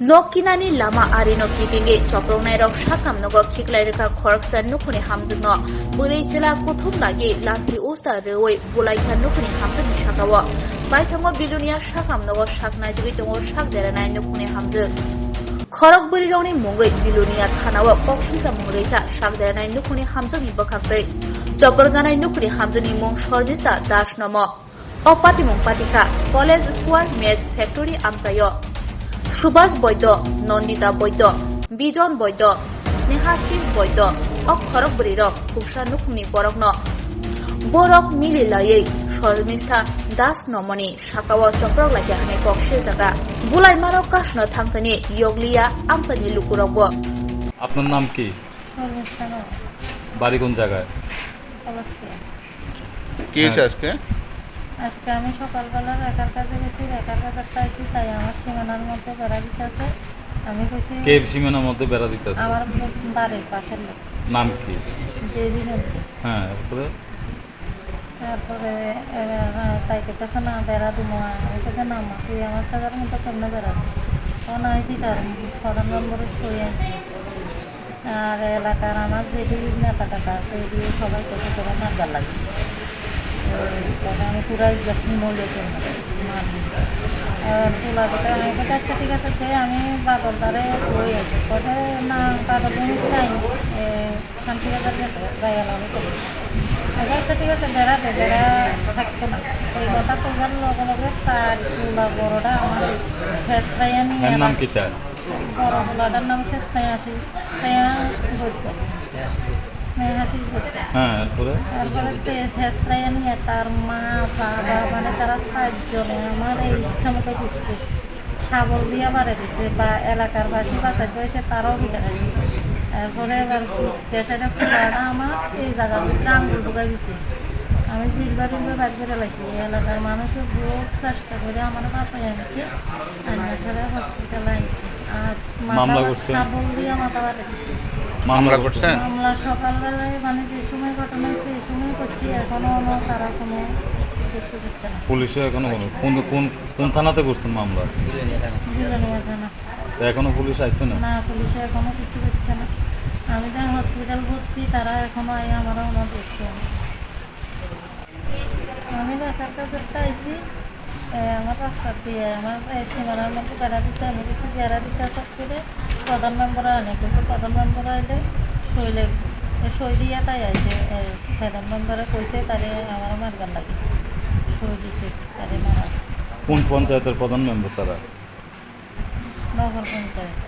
Nokkinani lama arino kitingi choprongnairok sakamnogo khiklaireka khoroksa nukhuni hamjungno bwraichela kuthum lagi lanthi usta reoi bulaikha nukhuni hamjung sakawo baithango bilunia sakamnogo saknaijigi tongo sakderanai nukhuni hamjung khorok bwrirokni mungoi bilunia thanao koksumsa mungreisa sakderanai nukhuni hamjungni bokhaktei choprongjanai nukhuni hamjungni mung Shormista Das nomo opatimung patika College Square Maize Factory amchayo Subhash বৈদ্য নন্দিতা বৈদ্য বিজন বৈদ্য স্নেহাশিস বৈদ্য অক্ষরক বরিরক খুবসা নুখুমনি বরকন বরক মিলিলাयै শর্মিষ্ঠা দাস নমনি সাকাওয়া চক্রক লাগে হানে কক্সে জায়গা বুলাই মানক কাশন থাংতনি ইয়গলিয়া আমসানি লুকুরব। আপনার নাম কি? শর্মিষ্ঠা নম। বাড়ি কোন জায়গায়? পলাশিয়া। কি হয়েছে আজকে? আজকে আমি সকালবেলা রেখার কাজে গেছি, রেখার কাজে পাইছি, তাই আমার সীমানার মধ্যে বেড়া দিতেছে। আমি কইছি কে সীমানার মধ্যে বেড়া দিতেছে? আমার বাড়ির পাশের লোক। নাম কি? দেবী নন্দী। হ্যাঁ, তারপরে তাই কেটেছে না বেড়া দিমো, আমি তোকে নামা তুই আমার জায়গার মধ্যে কেমনে বেড়া দিই তখন আমি দিতাম ফোন নম্বরে সই আনছি। আর এলাকার আমার যেটি নেতা টাকা আছে এটি সবাই কাছে তোরা মারবার লাগে। আমি পুরাই মূল্য চুলা কথা আমি কথা আচ্ছা ঠিক আছে আমি বাদলদারে বই আছি কথা না বাদল যাই শান্তিবাজার গেছে জায়গা নামে করি আচ্ছা ঠিক আছে বেড়া দে বেড়া থাকতো না এই কথা করবার লগে লগে তার চুলা বড়টা আমার ফেসরাইয়া নিয়ে বড় চুলাটার নাম হচ্ছে স্নেহাশিস বৈদ্য। তারপরে ফেসরাইয়া নিয়ে তার মা বাবা মানে তারা 7 জনে আমার এই ইচ্ছা মতো ঘুরছে শাবল দিয়ে বাড়ে দিছে বা এলাকার বাসী বাঁচাইতে হয়েছে তারাও ভিতরে আছে। তারপরে এবার স্টেশনে ফুলাটা আমার এই জায়গার ভিতরে আঙুল ঢুকাই দিছে। আমি জিলবা টিলবা বাদ করে লাইছি এলাকার মানুষও বহুত চেষ্টা করে আমার বাঁচাই আনছে আন্নাসারে হসপিটালে আনছে আর শাবল দিয়ে মাথা বাড়ে দিছে। মামলা করছেন? মামলা সকালবেলায় মানে যে সময় ঘটনা হয়েছে এই সময় করছি এখনো তারা কোনো কিছু করছে না। পুলিশে এখনো কোন থানাতে করছেন মামলা? বিলোনিয়া থানা। এখনো পুলিশ আসছে না? না পুলিশে এখনো কিছু করছে না। আমি তো হসপিটাল ভর্তি তারা এখনো আই আমার দেখছে। আমি লেখার কাছে আইসি আমার রাস্তা দিয়ে আমার সীমানার মধ্যে বেড়া দিচ্ছে আমি কিছু বেড়া দিতে সব করে প্রধান মেম্বার আনে কিছু প্রধান মেম্বার আইলে সই দিয়ে তাই আছে প্রধান মেম্বারে কইছে তারে আমার মারবার লাগে সই দিছে তারে মারা। কোন পঞ্চায়েতের প্রধান মেম্বার তারা? নগর পঞ্চায়েত